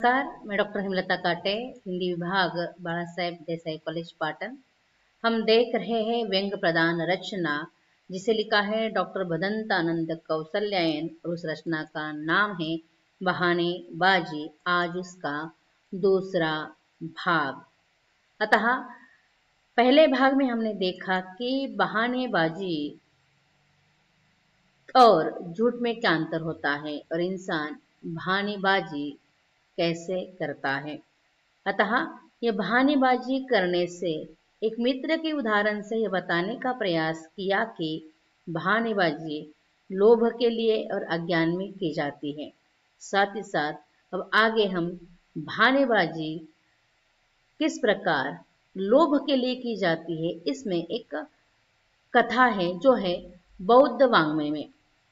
नमस्कार, मैं डॉक्टर हेमलता काटे, हिंदी विभाग बाला साहेब देसाई कॉलेज पाटन। हम देख रहे हैं व्यंग प्रदान रचना जिसे लिखा है डॉक्टर भदंतानंद कौसल्यायन और उस रचना का नाम है बहानेबाजी। आज उसका दूसरा भाग। अतः पहले भाग में हमने देखा कि बहानेबाजी और झूठ में क्या अंतर होता है और इंसान बहानेबाजी कैसे करता है। अतः यह बहानेबाजी करने से एक मित्र के उदाहरण से यह बताने का प्रयास किया कि बहानेबाजी लोभ के लिए और अज्ञान में की जाती है। साथ ही साथ अब आगे हम बहानेबाजी किस प्रकार लोभ के लिए की जाती है, इसमें एक कथा है जो है बौद्ध वाङ्मय में।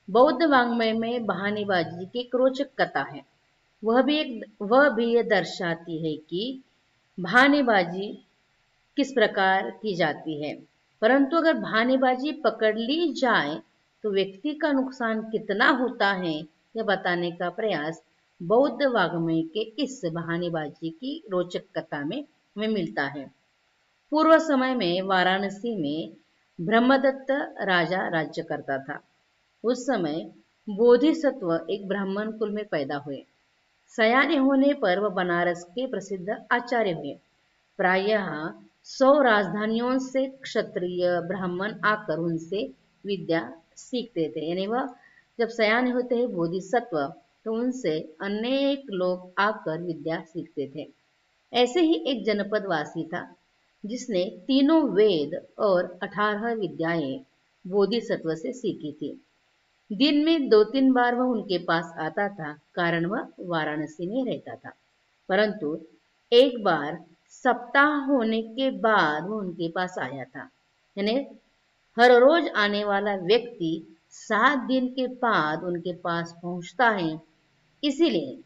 बौद्ध वाङ्मय में बहानेबाजी की एक रोचक कथा है। वह भी ये दर्शाती है कि बहानेबाजी किस प्रकार की जाती है। परंतु अगर बहानेबाजी पकड़ ली जाए तो व्यक्ति का नुकसान कितना होता है, यह बताने का प्रयास बौद्ध वाङ्मय के इस बहानेबाजी की रोचक कथा में हमें मिलता है। पूर्व समय में वाराणसी में ब्रह्मदत्त राजा राज्य करता था। उस समय बोधिसत्व एक ब्राह्मण कुल में पैदा हुए। सयाने होने पर वह बनारस के प्रसिद्ध आचार्य हुए। प्रायः 100 राजधानियों से क्षत्रिय ब्राह्मण आकर उनसे विद्या सीखते थे। यानी वह जब सयाने होते हैं बोधिसत्व तो उनसे अनेक लोग आकर विद्या सीखते थे। ऐसे ही एक जनपद वासी था जिसने तीनों वेद और 18 विद्याएं बोधिसत्व से सीखी थी। दिन में 2-3 बार वह उनके पास आता था, कारण वह वाराणसी में रहता था। परंतु एक बार सप्ताह होने के बाद वो उनके पास आया था। यानी हर रोज आने वाला व्यक्ति 7 दिन के बाद उनके पास पहुंचता है, इसीलिए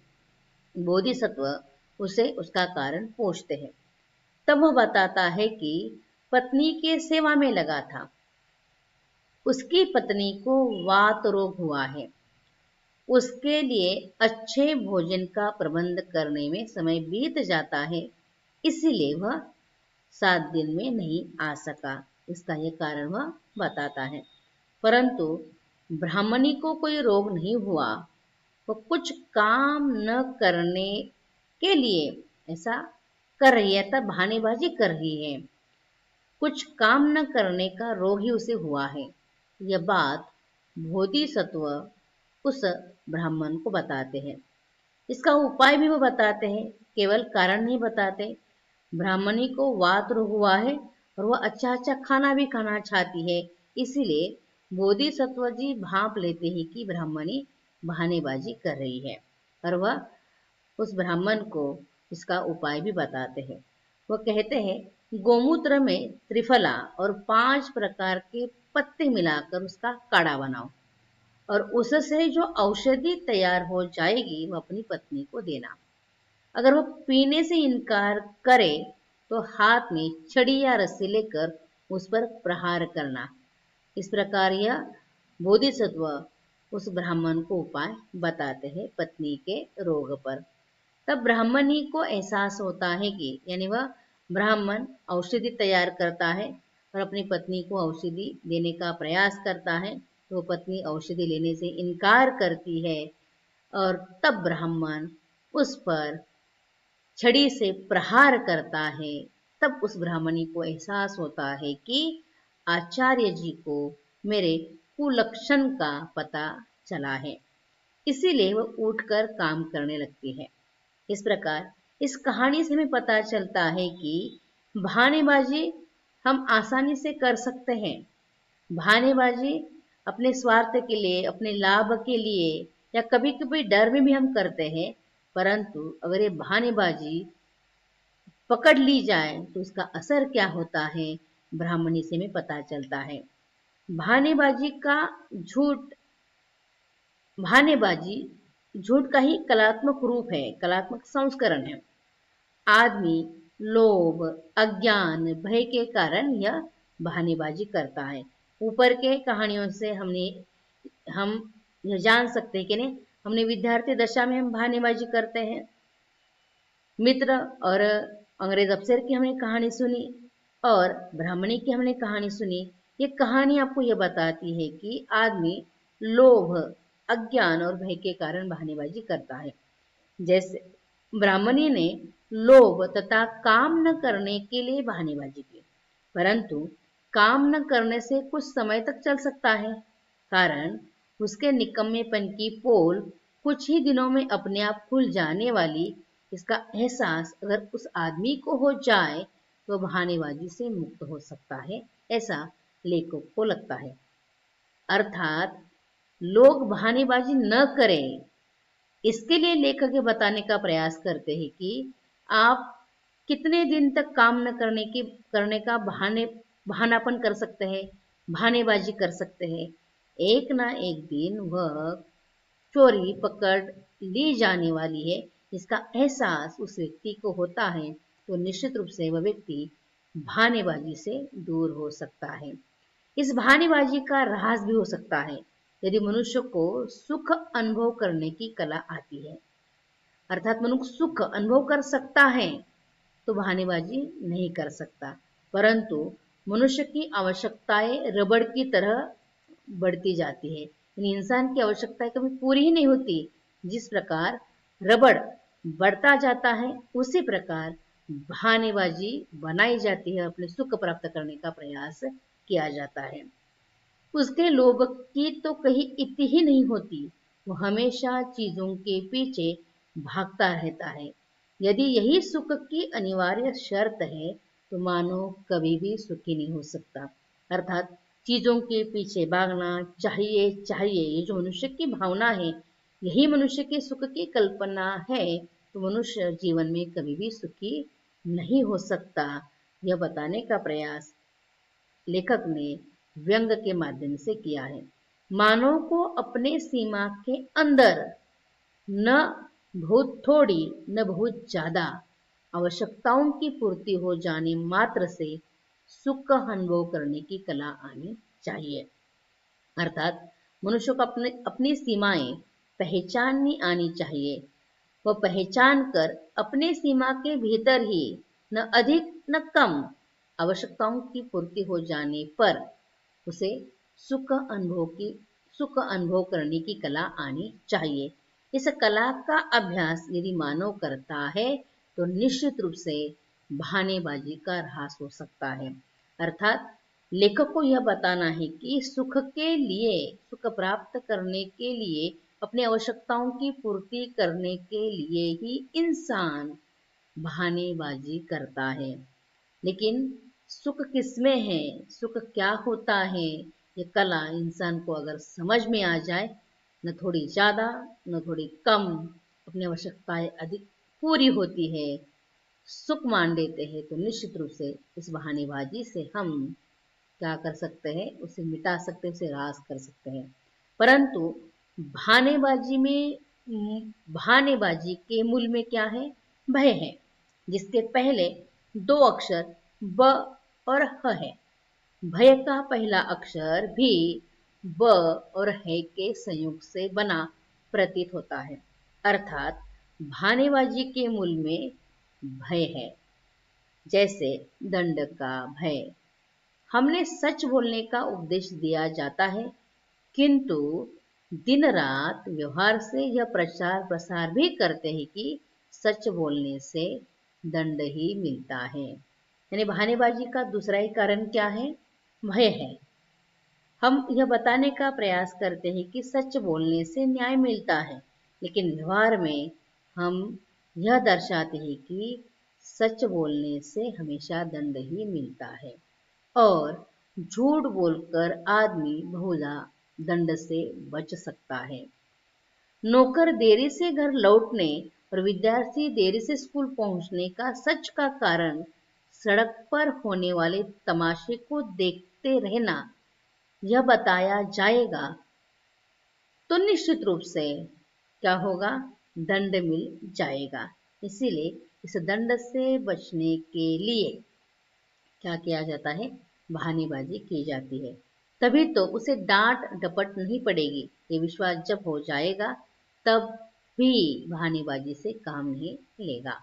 बोधिसत्व उसे उसका कारण पूछते हैं। तब वह बताता है कि पत्नी के सेवा में लगा था। उसकी पत्नी को वात रोग हुआ है। उसके लिए अच्छे भोजन का प्रबंध करने में समय बीत जाता है, इसीलिए वह 7 दिन में नहीं आ सका। इसका यह कारण वह बताता है। परंतु ब्राह्मणी को कोई रोग नहीं हुआ। वो कुछ काम न करने के लिए ऐसा कर रही है, तब बहानेबाजी कर रही है। कुछ काम न करने का रोग ही उसे हुआ है। यह बात बोधिसत्व उस ब्राह्मण को बताते हैं। इसका उपाय भी वो बताते हैं, केवल कारण नहीं बताते। ब्राह्मणी को वात रोग हुआ है और वह अच्छा अच्छा खाना भी खाना चाहती है, इसीलिए बोधिसत्व जी भांप लेते हैं कि ब्राह्मणी बहानेबाजी कर रही है और वह उस ब्राह्मण को इसका उपाय भी बताते हैं। वह कहते हैं गोमूत्र में त्रिफला और 5 प्रकार के पत्ते मिलाकर उसका काढ़ा बनाओ और उससे जो औषधि तैयार हो जाएगी वह अपनी पत्नी को देना। अगर वह पीने से इनकार करे तो हाथ में छड़ी या रस्सी लेकर उस पर प्रहार करना। इस प्रकार यह बोधिसत्व उस ब्राह्मण को उपाय बताते हैं पत्नी के रोग पर। तब ब्राह्मणी को एहसास होता है कि यानी वह ब्राह्मण औषधि तैयार करता है और अपनी पत्नी को औषधि देने का प्रयास करता है, तो पत्नी औषधि लेने से इनकार करती है और तब ब्राह्मण उस पर छड़ी से प्रहार करता है। तब उस ब्राह्मणी को एहसास होता है कि आचार्य जी को मेरे कुलक्षण का पता चला है, इसीलिए वह उठकर काम करने लगती है। इस प्रकार इस कहानी से हमें पता चलता है कि बहानेबाजी हम आसानी से कर सकते हैं। बहानेबाजी अपने स्वार्थ के लिए, अपने लाभ के लिए या कभी कभी डर में भी हम करते हैं। परंतु अगर ये बहानेबाजी पकड़ ली जाए तो इसका असर क्या होता है, ब्राह्मणी से हमें पता चलता है। बहानेबाजी का झूठ बहानेबाजी झूठ का ही कलात्मक रूप है, कलात्मक संस्करण है। आदमी लोभ, अज्ञान, भय के कारण यह बहानेबाजी करता है। ऊपर के कहानियों से हम यह जान सकते हैं कि नहीं, हमने विद्यार्थी दशा में हम बहानेबाजी करते हैं। मित्र और अंग्रेज अफसर की हमने कहानी सुनी और ब्राह्मणी की हमने कहानी सुनी। ये कहानी आपको ये बताती है कि आदमी लोभ, अज्ञान और भय के कारण बहानेबाजी करता है। जैसे ब्राह्मणी ने लोभ तथा काम न करने के लिए बहानेबाजी की, परंतु काम न करने से कुछ समय तक चल सकता है, कारण उसके निकम्मेपन की पोल कुछ ही दिनों में अपने आप खुल जाने वाली। इसका एहसास अगर उस आदमी को हो जाए तो बहानेबाजी से मुक्त हो सकता है, ऐसा लेखक को लगता है। अर्थात लोग बहानेबाजी न करें, इसके लिए लेखक ये बताने का प्रयास करते हैं कि आप कितने दिन तक काम न करने का बहानापन कर सकते हैं, बहानेबाजी कर सकते हैं। एक ना एक दिन वह चोरी पकड़ ली जाने वाली है, इसका एहसास उस व्यक्ति को होता है तो निश्चित रूप से वह व्यक्ति बहानेबाजी से दूर हो सकता है। इस बहानेबाजी का राज भी हो सकता है यदि मनुष्य को सुख अनुभव करने की कला आती है। अर्थात मनुष्य सुख अनुभव कर सकता है तो बहानेबाजी नहीं कर सकता, परंतु मनुष्य की आवश्यकताएं रबड़ की तरह बढ़ती जाती है, यानी इंसान की आवश्यकताएं कभी पूरी ही नहीं होती। जिस प्रकार रबड़ बढ़ता जाता है उसी प्रकार बहानेबाजी बनाई जाती है, अपने सुख प्राप्त करने का प्रयास किया जाता है। उसके लोभ की तो कहीं इतनी ही नहीं होती, वो हमेशा चीजों के पीछे भागता रहता है। यदि यही सुख की अनिवार्य शर्त है तो मानव कभी भी सुखी नहीं हो सकता। अर्थात चीजों के पीछे भागना, चाहिए चाहिए, ये जो मनुष्य की भावना है, यही मनुष्य के सुख की कल्पना है, तो मनुष्य जीवन में कभी भी सुखी नहीं हो सकता। यह बताने का प्रयास लेखक ने व्यंग के माध्यम से किया है। मानव को अपने सीमा के अंदर, न बहुत थोड़ी न बहुत ज्यादा, आवश्यकताओं की पूर्ति हो जाने मात्र से सुख का अनुभव करने की कला आनी चाहिए। अर्थात मनुष्य को अपनी सीमाएं पहचाननी आनी चाहिए। वह पहचान कर अपने सीमा के भीतर ही, न अधिक न कम, आवश्यकताओं की पूर्ति हो जाने पर उसे सुख अनुभव करने की कला आनी चाहिए। इस कला का अभ्यास यदि मानव करता है तो निश्चित रूप से बहानेबाजी का ह्रास हो सकता है। अर्थात लेखक को यह बताना है कि सुख प्राप्त करने के लिए, अपनी आवश्यकताओं की पूर्ति करने के लिए ही इंसान बहानेबाजी करता है। लेकिन सुख किसमें है, सुख क्या होता है, ये कला इंसान को अगर समझ में आ जाए, न थोड़ी ज्यादा न थोड़ी कम, अपनी आवश्यकताएं अधिक पूरी होती है, सुख मान लेते हैं, तो निश्चित रूप से इस बहानेबाजी से हम क्या कर सकते हैं, उसे मिटा सकते हैं, उसे ह्रास कर सकते हैं। परंतु बहानेबाजी में बहानेबाजी के मूल में क्या है? भय है, जिसके पहले दो अक्षर ब और ह है। भय का पहला अक्षर भी ब और है के संयोग से बना प्रतीत होता है। अर्थात बहानेबाजी के मूल में भय है। जैसे दंड का भय, हमने सच बोलने का उपदेश दिया जाता है, किंतु दिन रात व्यवहार से यह प्रचार प्रसार भी करते हैं कि सच बोलने से दंड ही मिलता है। यानी बहानेबाजी का दूसरा ही कारण क्या है? भय है। हम यह बताने का प्रयास करते हैं कि सच बोलने से न्याय मिलता है, लेकिन व्यवहार में हम यह दर्शाते हैं कि सच बोलने से हमेशा दंड ही मिलता है, और झूठ बोलकर आदमी बहुधा दंड से बच सकता है। नौकर देरी से घर लौटने और विद्यार्थी देरी से स्कूल पहुंचने का सच का कारण सड़क पर होने वाले तमाशे को देखते रहना, यह बताया जाएगा तो निश्चित रूप से क्या होगा? दंड मिल जाएगा। इसीलिए इस दंड से बचने के लिए क्या किया जाता है? बहानेबाजी की जाती है। तभी तो उसे डांट डपट नहीं पड़ेगी। ये विश्वास जब हो जाएगा तब भी बहानेबाजी से काम नहीं लेगा।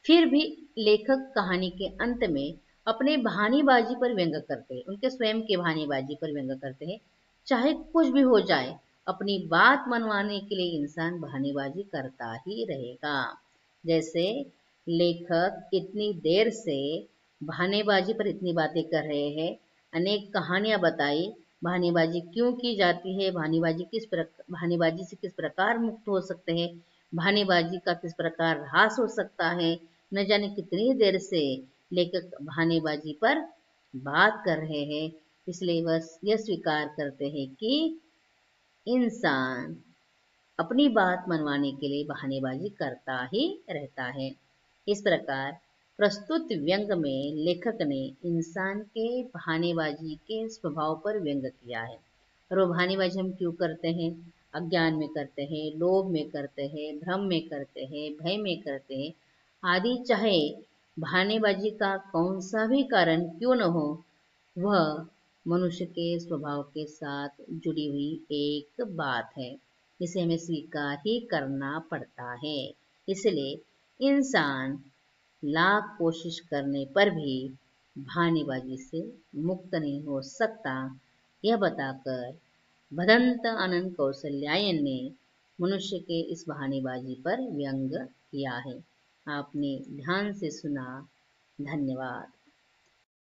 फिर भी लेखक कहानी के अंत में अपने बहानेबाजी पर व्यंग करते हैं, उनके स्वयं के बहानेबाजी पर व्यंग करते हैं। चाहे कुछ भी हो जाए, अपनी बात मनवाने के लिए इंसान बहानेबाजी करता ही रहेगा। जैसे लेखक इतनी देर से बहानेबाजी पर इतनी बातें कर रहे हैं, अनेक कहानियां बताई, बहानेबाजी क्यों की जाती है, बहानेबाजी से किस प्रकार मुक्त हो सकते हैं, बहानेबाजी का किस प्रकार ह्रास हो सकता है। न जाने कितनी देर से लेखक बहानेबाजी पर बात कर रहे हैं। इसलिए वह यह स्वीकार करते हैं कि इंसान अपनी बात मनवाने के लिए बहानेबाजी करता ही रहता है। इस प्रकार प्रस्तुत व्यंग में लेखक ने इंसान के बहानेबाजी के स्वभाव पर व्यंग किया है। और वो बहानेबाजी हम क्यों करते हैं? अज्ञान में करते हैं, लोभ में करते हैं, भ्रम में करते हैं, भय में करते हैं आदि। चाहे बहानेबाजी का कौन सा भी कारण क्यों न हो, वह मनुष्य के स्वभाव के साथ जुड़ी हुई एक बात है, इसे हमें स्वीकार ही करना पड़ता है। इसलिए इंसान लाख कोशिश करने पर भी बहानेबाजी से मुक्त नहीं हो सकता। यह बताकर भदंत अनंत कौशल्यायन ने मनुष्य के इस बहानेबाजी पर व्यंग किया है। आपने ध्यान से सुना, धन्यवाद।